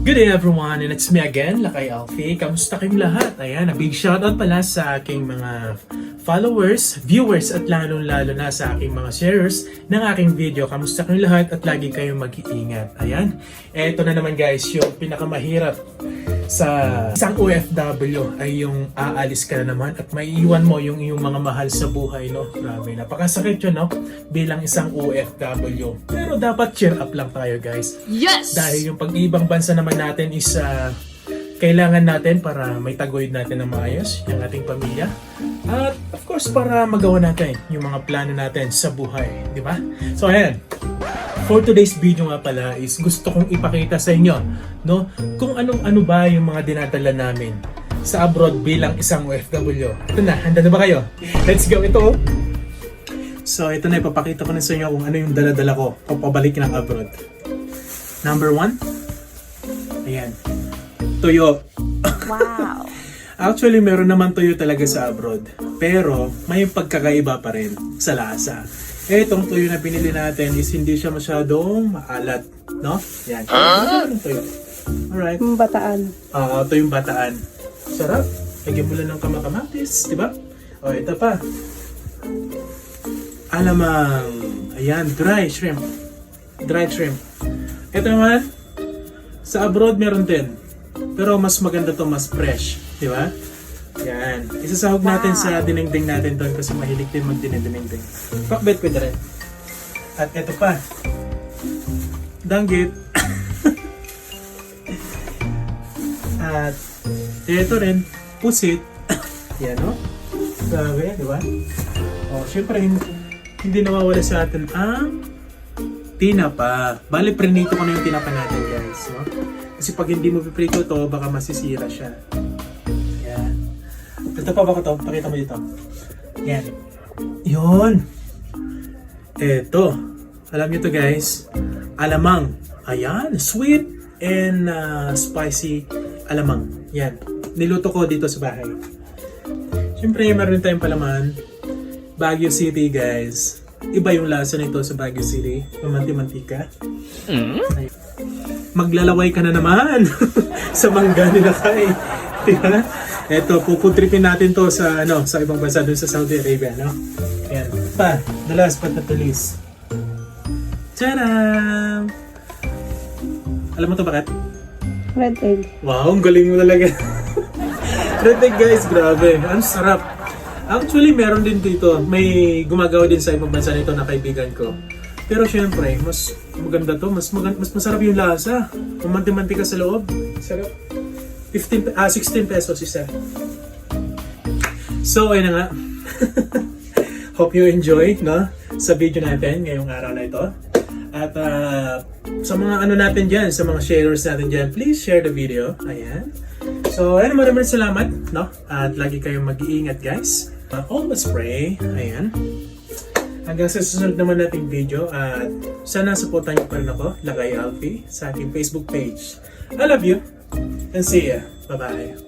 Good day everyone, and it's me again, Lakay Alfie. Kamusta kayong lahat? Ayan, a big shoutout pala sa aking mga followers, viewers, at lalong-lalo na sa aking mga sharers ng aking video. Kamusta kayong lahat at lagi kayong mag-iingat. Ayan, eto na naman guys, yung pinakamahirap sa isang OFW ay yung aalis ka na naman at maiiwan mo yung iyong mga mahal sa buhay, no? Grabe, napakasakit yun, no? Bilang isang OFW. Pero dapat cheer up lang tayo, guys. Yes! Dahil yung pag-ibang bansa naman natin is kailangan natin para may taguyod natin ng maayos yung ating pamilya. At of course, para magawa natin yung mga plano natin sa buhay, di ba? So ayan, for today's video nga pala is gusto kong ipakita sa inyo, no, kung ano ba yung mga dinadala namin sa abroad bilang isang OFW. Ito na, handa na ba kayo? Let's go, ito. So ito na, ipapakita ko na sa inyo kung ano yung dala-dala ko kung pabalik ng abroad. Number 1, ayan, tuyo. Wow! Actually, meron naman tuyo talaga sa abroad. Pero, may pagkakaiba pa rin sa lasa. Itong tuyo na pinili natin is hindi siya masyadong maalat. No? Yan. Ano tuyo? Alright. Bataan. Ito yung bataan. Sarap. Lagyan mo lang ng kamakamatis. Diba? O, ito pa. Alamang. Ayan, dry shrimp. Dried shrimp. Ito naman, sa abroad meron din. Pero mas maganda to, mas fresh. Di ba? Yan. Isasahog natin sa dinengdeng natin doon kasi mahilig din magdinengdeng. Pakbet ko rin. At ito pa. Danggit. At ito rin. Pusit. Yan, no? Grabe, di ba? O, syempre, hindi nawawala sa atin ang tinapa. Bale, prinito ko na yung tinapa natin, guys. No? Kasi pag hindi mo piprito to, baka masisira siya. Yan. Ito pa ba ko to? Pakita mo dito. Yan. Yun. Ito. Alam nyo to, guys. Alamang. Ayan. Sweet and spicy alamang. Yan. Niluto ko dito sa bahay. Siyempre, meron tayong palaman. Baguio City, guys. Iba yung lasa nito sa Baguio City. Mamanti-mantika. Ayun. Maglalaway ka na naman sa mangga nila kay. Diba? Eto, puputripin natin to sa sa ibang bansa dun sa Saudi Arabia, no? Ayan. Pa, the last but not the least. Tadam! Alam mo to bakit? Red egg. Wow, ang galing mo talaga. Red egg, guys, grabe. Ang sarap. Actually, meron din dito. May gumagawa din sa ibang bansa nito na kaibigan ko. Pero syempre, mas maganda to, mas masarap yung lasa. Mamanti-mantika sa loob. Sarap. 16 pesos isa. So, ayun na nga. Hope you enjoy, no? Sa video natin ngayong araw na ito. At sa mga natin dyan, sa mga sharers natin dyan, please share the video. Ayan. So, ayun, maraming salamat, no? At lagi kayong mag-iingat, guys. Always pray. Ayan. Hanggang sa susunod naman nating video at sana supportan niyo pa rin ako, Lakay Alfie, sa aking Facebook page. I love you and see ya. Bye-bye.